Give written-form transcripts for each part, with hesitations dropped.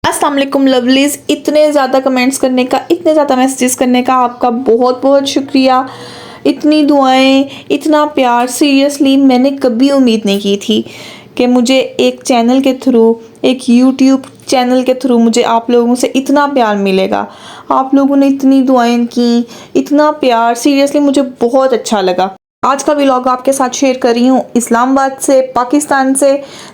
अस्सलाम वालेकुम लवलीज़। इतने ज़्यादा कमेंट्स करने का, इतने ज़्यादा मैसेजेस करने का आपका बहुत बहुत शुक्रिया। इतनी दुआएं, इतना प्यार, सीरियसली मैंने कभी उम्मीद नहीं की थी कि मुझे एक चैनल के थ्रू, एक यूट्यूब चैनल के थ्रू मुझे आप लोगों से इतना प्यार मिलेगा। आप लोगों ने इतनी दुआएं की, इतना प्यार, सीरियसली मुझे बहुत अच्छा लगा। आज का व्लॉग आपके साथ शेयर कर रही हूँ इस्लामाबाद से, पाकिस्तान से।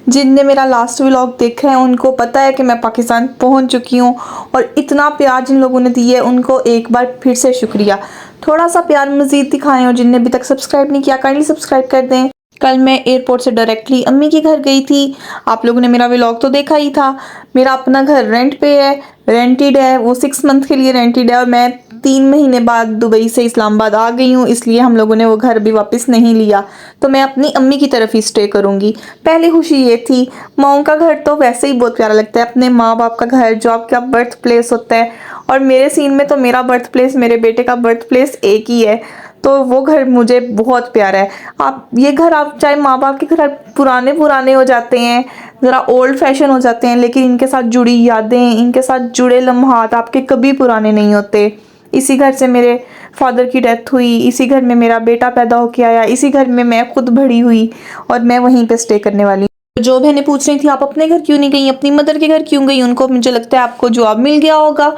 जिनने मेरा लास्ट व्लॉग देखा है उनको पता है कि मैं पाकिस्तान पहुँच चुकी हूँ, और इतना प्यार जिन लोगों ने दिया है उनको एक बार फिर से शुक्रिया। थोड़ा सा प्यार मज़ीद दिखाएं, और जिनने अभी तक सब्सक्राइब नहीं किया काइंडली सब्सक्राइब कर दें। कल मैं एयरपोर्ट से डायरेक्टली अम्मी के घर गई थी। आप लोगों ने मेरा व्लॉग तो देखा ही था। मेरा अपना घर रेंट पे है, रेंटेड है, वो 6 मंथ के लिए रेंटेड है, और मैं 3 महीने बाद दुबई से इस्लामाबाद आ गई हूँ, इसलिए हम लोगों ने वो घर भी वापस नहीं लिया। तो मैं अपनी अम्मी की तरफ ही स्टे करूँगी। पहली खुशी ये थी। माँ का घर तो वैसे ही बहुत प्यारा लगता है, अपने माँ बाप का घर जो आपका बर्थ प्लेस होता है। और मेरे सीन में तो मेरा बर्थ प्लेस, मेरे बेटे का बर्थ प्लेस एक ही है, तो वो घर मुझे बहुत प्यारा है। आप ये घर, आप चाहे माँ बाप के घर पुराने पुराने हो जाते हैं, ज़रा ओल्ड फैशन हो जाते हैं, लेकिन इनके साथ जुड़ी यादें, इनके साथ जुड़े लम्हात आपके कभी पुराने नहीं होते। इसी घर से मेरे फादर की डेथ हुई, इसी घर में मेरा बेटा पैदा होके आया, इसी घर में मैं खुद बड़ी हुई, और मैं वहीं पे स्टे करने वाली हूँ। जो बहनें पूछ रही थी आप अपने घर क्यों नहीं गई, अपनी मदर के घर क्यों गई, उनको मुझे लगता है आपको जवाब मिल गया होगा।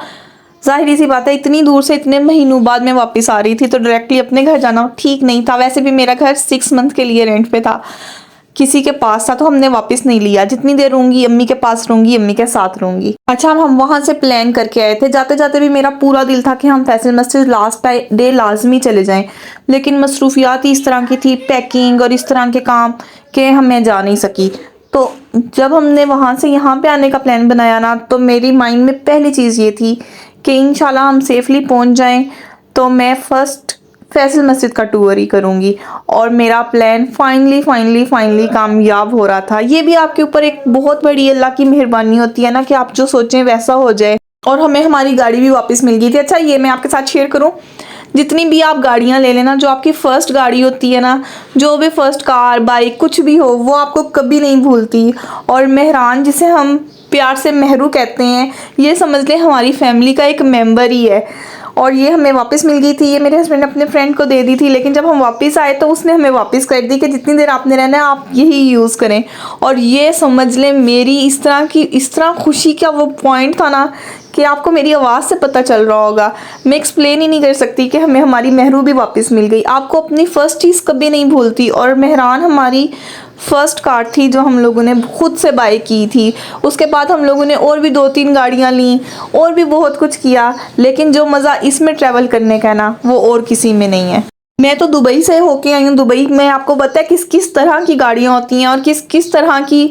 जाहिर सी बात है, इतनी दूर से इतने महीनों बाद मैं वापस आ रही थी, तो डायरेक्टली अपने घर जाना ठीक नहीं था। वैसे भी मेरा घर 6 मंथ के लिए रेंट पे था, किसी के पास था, तो हमने वापस नहीं लिया। जितनी देर रहूंगी अम्मी के पास रहूंगी, अम्मी के साथ रहूंगी। अच्छा, हम वहां से प्लान करके आए थे। जाते जाते भी मेरा पूरा दिल था कि हम फैसल मस्जिद लास्ट डे लाजमी चले जाएं, लेकिन मसरूफियात ही इस तरह की थी, पैकिंग और इस तरह के काम, के हमें जा नहीं सकी। तो जब हमने वहां से यहाँ पे आने का प्लान बनाया ना, तो मेरी माइंड में पहली चीज़ ये थी कि इंशाल्लाह हम सेफली पहुंच जाएं, तो मैं फर्स्ट फैसल मस्जिद का टूर ही करूंगी। और मेरा प्लान फाइनली कामयाब हो रहा था। ये भी आपके ऊपर एक बहुत बड़ी अल्लाह की मेहरबानी होती है ना, कि आप जो सोचें वैसा हो जाए। और हमें हमारी गाड़ी भी वापस मिल गई थी। अच्छा, ये मैं आपके साथ शेयर करूं, जितनी भी आप गाड़ियां ले लेना, जो आपकी फर्स्ट गाड़ी होती है ना, जो भी फर्स्ट कार बाइक कुछ भी हो, वो आपको कभी नहीं भूलती। और मेहरान, जिसे हम प्यार से मेहरू कहते हैं, ये समझ लें हमारी फैमिली का एक मेंबर ही है। और ये हमें वापस मिल गई थी। ये मेरे हस्बैंड ने अपने फ्रेंड को दे दी थी, लेकिन जब हम वापस आए तो उसने हमें वापस कर दी कि जितनी देर आपने रहना है आप यही यूज़ करें। और ये समझ लें मेरी इस तरह खुशी का वो पॉइंट था ना, कि आपको मेरी आवाज़ से पता चल रहा होगा। मैं एक्सप्लेन ही नहीं कर सकती कि हमें हमारी मेहरू भी वापस मिल गई। आपको अपनी फ़र्स्ट चीज़ कभी नहीं भूलती। और मेहरान हमारी फर्स्ट कार थी जो हम लोगों ने खुद से बाई की थी। उसके बाद हम लोगों ने और भी 2-3 गाड़ियाँ लीं, और भी बहुत कुछ किया, लेकिन जो मज़ा इसमें ट्रैवल करने का ना, वो और किसी में नहीं है। मैं तो दुबई से होके आई हूँ। दुबई में आपको पता है किस किस तरह की गाड़ियाँ होती हैं, और किस किस तरह की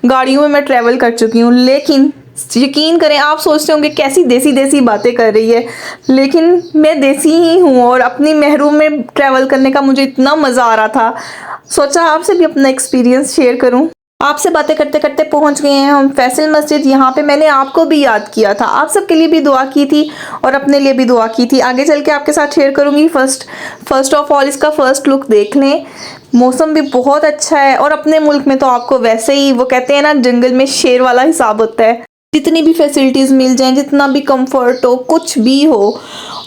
गाड़ियों में मैं ट्रैवल कर चुकी हूँ। लेकिन यकीन करें, आप सोचते होंगे कैसी देसी देसी बातें कर रही है, लेकिन मैं देसी ही हूँ। और अपनी महरूम में ट्रैवल करने का मुझे इतना मज़ा आ रहा था, सोचा आपसे भी अपना एक्सपीरियंस शेयर करूं। आपसे बातें करते करते पहुंच गए हैं हम फैसल मस्जिद। यहाँ पे मैंने आपको भी याद किया था, आप सबके लिए भी दुआ की थी, और अपने लिए भी दुआ की थी। आगे चल के आपके साथ शेयर करूंगी। फर्स्ट ऑफ ऑल इसका फर्स्ट लुक देख लें। मौसम भी बहुत अच्छा है, और अपने मुल्क में तो आपको वैसे ही वो कहते हैं ना, जंगल में शेर वाला हिसाब होता है। जितनी भी फैसिलिटीज़ मिल जाएं, जितना भी कंफर्ट हो, कुछ भी हो।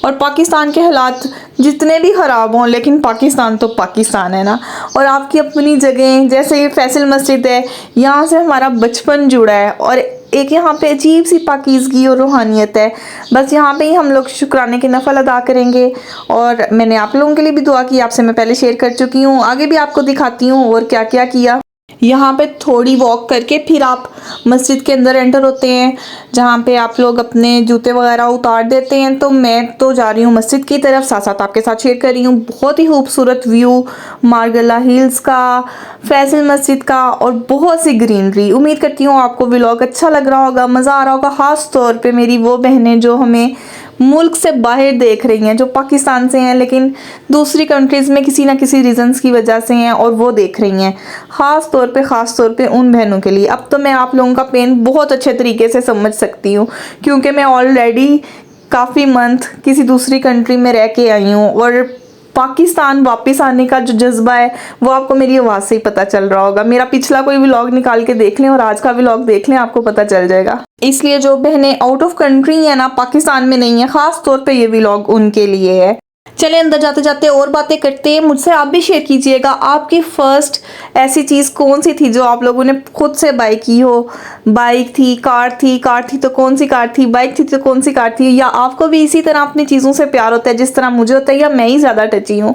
और पाकिस्तान के हालात जितने भी ख़राब हों, लेकिन पाकिस्तान तो पाकिस्तान है ना। और आपकी अपनी जगह, जैसे ये फैसल मस्जिद है, यहाँ से हमारा बचपन जुड़ा है, और एक यहाँ पे अजीब सी पाकीज़गी और रूहानियत है। बस यहाँ पे ही हम लोग शुक्राने के नफल अदा करेंगे। और मैंने आप लोगों के लिए भी दुआ की, आपसे मैं पहले शेयर कर चुकी हूँ, आगे भी आपको दिखाती हूँ और क्या क्या किया। यहाँ पे थोड़ी वॉक करके फिर आप मस्जिद के अंदर एंटर होते हैं, जहाँ पे आप लोग अपने जूते वगैरह उतार देते हैं। तो मैं तो जा रही हूँ मस्जिद की तरफ, साथ साथ आपके साथ शेयर कर रही हूँ बहुत ही खूबसूरत व्यू मारगला हिल्स का, फैसल मस्जिद का, और बहुत सी ग्रीनरी। उम्मीद करती हूँ आपको व्लॉग अच्छा लग रहा होगा, मज़ा आ रहा होगा। ख़ास तौर पे मेरी वो बहनें जो हमें मुल्क से बाहर देख रही हैं, जो पाकिस्तान से हैं लेकिन दूसरी कंट्रीज़ में किसी ना किसी रीज़न्स की वजह से हैं, और वो देख रही हैं। ख़ास तौर पे उन बहनों के लिए। अब तो मैं आप लोगों का पेन बहुत अच्छे तरीके से समझ सकती हूँ, क्योंकि मैं ऑलरेडी काफ़ी मंथ किसी दूसरी कंट्री में रह के आई हूँ, और पाकिस्तान वापस आने का जो जज्बा है वो आपको मेरी आवाज़ से ही पता चल रहा होगा। मेरा पिछला कोई व्लॉग निकाल के देख लें और आज का व्लॉग देख लें, आपको पता चल जाएगा। इसलिए जो बहनें आउट ऑफ कंट्री है ना, पाकिस्तान में नहीं है, खास तौर पे ये व्लॉग उनके लिए है। चले अंदर जाते जाते और बातें करते हैं। मुझसे आप भी शेयर कीजिएगा आपकी फर्स्ट ऐसी चीज़ कौन सी थी जो आप लोगों ने खुद से बाय की हो। बाइक थी, कार थी तो कौन सी कार थी, बाइक थी तो कौन सी कार थी, या आपको भी इसी तरह अपनी चीज़ों से प्यार होता है जिस तरह मुझे होता है, या मैं ही ज़्यादा टची हूँ।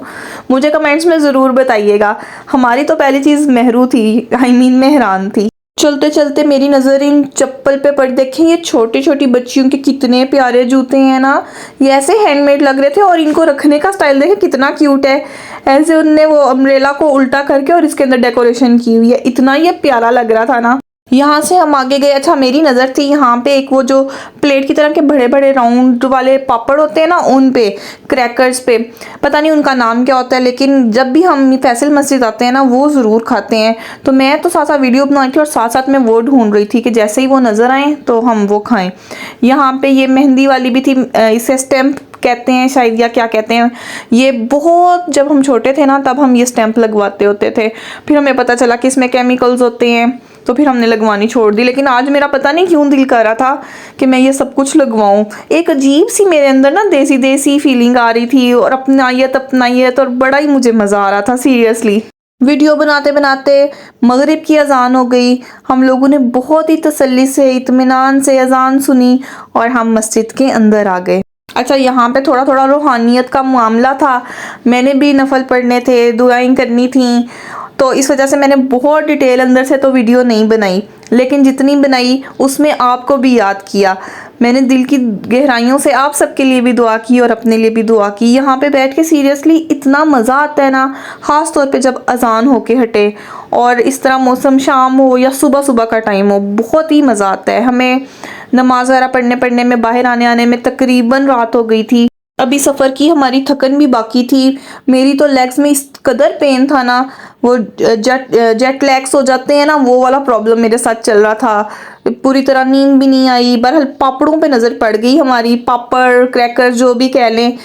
मुझे कमेंट्स में ज़रूर बताइएगा। हमारी तो पहली चीज़ मेहरू थी, मेहरान थी। चलते चलते मेरी नज़र इन चप्पल पे पड़, देखें ये छोटी छोटी बच्चियों के कितने प्यारे जूते हैं ना। ये ऐसे हैंडमेड लग रहे थे और इनको रखने का स्टाइल देखें कितना क्यूट है। ऐसे उनने वो अम्ब्रेला को उल्टा करके और इसके अंदर डेकोरेशन की हुई है, इतना ये प्यारा लग रहा था ना। यहाँ से हम आगे गए। अच्छा, मेरी नज़र थी यहाँ पे एक वो जो प्लेट की तरह के बड़े बड़े राउंड वाले पापड़ होते हैं ना, उन पे, क्रैकर्स पे, पता नहीं उनका नाम क्या होता है, लेकिन जब भी हम फैसल मस्जिद आते हैं ना वो ज़रूर खाते हैं। तो मैं तो साथ साथ वीडियो बनाई थी और साथ साथ मैं वो ढूंढ रही थी कि जैसे ही वो नज़र आए तो हम वो खाएं। यहाँ पे ये मेहंदी वाली भी थी, इसे स्टैम्प कहते हैं शायद, या क्या कहते हैं। ये बहुत, जब हम छोटे थे ना तब हम ये स्टैंप लगवाते होते थे, फिर हमें पता चला कि इसमें केमिकल्स होते हैं तो फिर हमने लगवानी छोड़ दी। लेकिन आज मेरा पता नहीं क्यों दिल कर रहा था कि मैं ये सब कुछ लगवाऊं। एक अजीब सी मेरे अंदर ना देसी देसी फीलिंग आ रही थी और अपनाइयत और बड़ा ही मुझे मज़ा आ रहा था सीरियसली। वीडियो बनाते बनाते मगरिब की अजान हो गई। हम लोगों ने बहुत ही तसल्ली से, इत्मीनान से अजान सुनी और हम मस्जिद के अंदर आ गए। अच्छा, यहाँ पे थोड़ा थोड़ा रूहानियत का मामला था। मैंने भी नफल पढ़ने थे, दुआएं करनी थी, तो इस वजह से मैंने बहुत डिटेल अंदर से तो वीडियो नहीं बनाई, लेकिन जितनी बनाई उसमें आपको भी याद किया। मैंने दिल की गहराइयों से आप सबके लिए भी दुआ की और अपने लिए भी दुआ की। यहाँ पे बैठ के सीरियसली इतना मज़ा आता है ना, ख़ास तौर पे जब अजान होके हटे और इस तरह मौसम शाम हो या सुबह सुबह का टाइम हो, बहुत ही मज़ा आता है। हमें नमाज वगैरह पढ़ने में, बाहर आने में तकरीबन रात हो गई थी। अभी सफ़र की हमारी थकन भी बाकी थी। मेरी तो लेग्स में इस कदर पेन था ना, वो जेट लैग्स हो जाते हैं ना, वो वाला प्रॉब्लम मेरे साथ चल रहा था। पूरी तरह नींद भी नहीं आई। बहरहाल पापड़ों पे नज़र पड़ गई हमारी, पापड़ क्रैकर जो भी कह लें,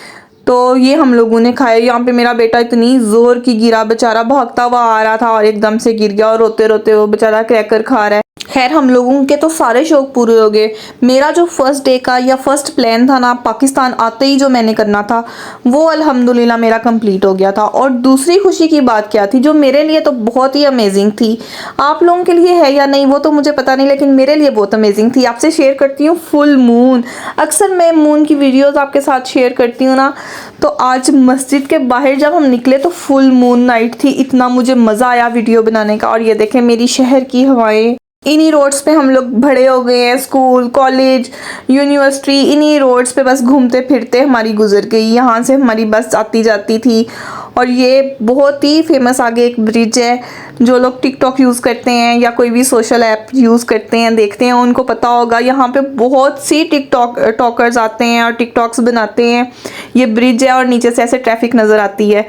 तो ये हम लोगों ने खाए। यहाँ पे मेरा बेटा इतनी ज़ोर की गिरा, बेचारा भागता हुआ आ रहा था और एकदम से गिर गया और रोते रोते वो बेचारा क्रैकर खा रहा है। खैर, हम लोगों के तो सारे शौक पूरे हो गए। मेरा जो फर्स्ट डे का या फर्स्ट प्लान था ना, पाकिस्तान आते ही जो मैंने करना था, वो अल्हम्दुलिल्लाह मेरा कंप्लीट हो गया था। और दूसरी खुशी की बात क्या थी, जो मेरे लिए तो बहुत ही अमेजिंग थी, आप लोगों के लिए है या नहीं वो तो मुझे पता नहीं, लेकिन मेरे लिए बहुत अमेजिंग थी। आपसे शेयर करती हूँ फुल मून। अक्सर मैं मून की वीडियोज़ आपके साथ शेयर करती हूँ ना, तो आज मस्जिद के बाहर जब हम निकले तो फुल मून नाइट थी। इतना मुझे मज़ा आया वीडियो बनाने का। और ये देखें मेरी शहर की हवाएं, इन्हीं रोड्स पे हम लोग बड़े हो गए हैं। स्कूल, कॉलेज, यूनिवर्सिटी, इन्हीं रोड्स पे बस घूमते फिरते हमारी गुजर गई। यहाँ से हमारी बस आती जाती थी। और ये बहुत ही फेमस आगे एक ब्रिज है, जो लोग टिकटॉक यूज़ करते हैं या कोई भी सोशल ऐप यूज़ करते हैं, देखते हैं, उनको पता होगा। यहाँ पे बहुत सी टॉकर्स आते हैं और टिकटॉक्स बनाते हैं। ये ब्रिज है और नीचे से ऐसे ट्रैफिक नज़र आती है।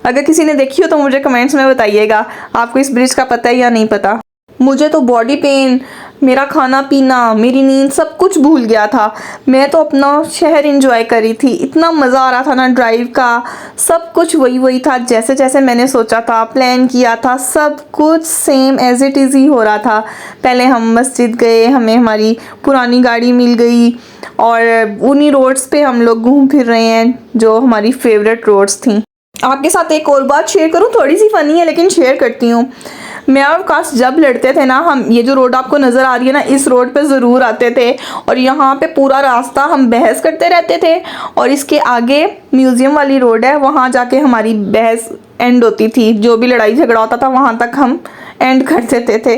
अगर किसी ने देखी हो तो मुझे कमेंट्स में बताइएगा आपको इस ब्रिज का पता है या नहीं पता। मुझे तो बॉडी पेन, मेरा खाना पीना, मेरी नींद, सब कुछ भूल गया था। मैं तो अपना शहर एंजॉय करी थी। इतना मज़ा आ रहा था ना ड्राइव का। सब कुछ वही था जैसे जैसे मैंने सोचा था, प्लान किया था, सब कुछ सेम एज इट इज़ ही हो रहा था। पहले हम मस्जिद गए, हमें हमारी पुरानी गाड़ी मिल गई और उन्हीं रोड्स पे हम लोग घूम फिर रहे हैं जो हमारी फेवरेट रोड्स थी। आपके साथ एक और बात शेयर करूँ, थोड़ी सी फ़नी है लेकिन शेयर करती हूँ। मैं और काश जब लड़ते थे ना, हम ये जो रोड आपको नज़र आ रही है ना, इस रोड पे ज़रूर आते थे और यहाँ पे पूरा रास्ता हम बहस करते रहते थे। और इसके आगे म्यूज़ियम वाली रोड है, वहाँ जाके हमारी बहस एंड होती थी। जो भी लड़ाई झगड़ा होता था वहाँ तक हम एंड कर देते थे।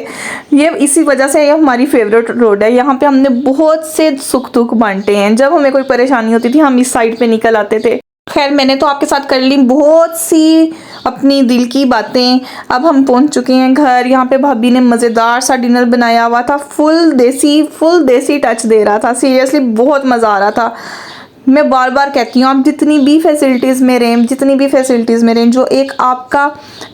ये इसी वजह से ये हमारी फेवरेट रोड है। यहाँ पे हमने बहुत से सुख दुख बांटे हैं। जब हमें कोई परेशानी होती थी हम इस साइड पे निकल आते थे। खैर, मैंने तो आपके साथ कर ली बहुत सी अपनी दिल की बातें। अब हम पहुंच चुके हैं घर। यहाँ पे भाभी ने मज़ेदार सा डिनर बनाया हुआ था, फुल देसी टच दे रहा था। सीरियसली बहुत मज़ा आ रहा था। मैं बार बार कहती हूँ, आप जितनी भी फैसिलिटीज़ में रहें, जो एक आपका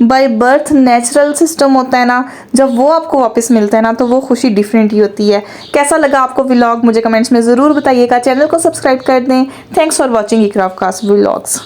बाय बर्थ नेचुरल सिस्टम होता है ना, जब वो आपको वापस मिलता है ना, तो वो खुशी डिफरेंट ही होती है। कैसा लगा आपको व्लॉग मुझे कमेंट्स में ज़रूर बताइएगा। चैनल को सब्सक्राइब कर दें। Thanks for watching Iqra Abbas vlogs.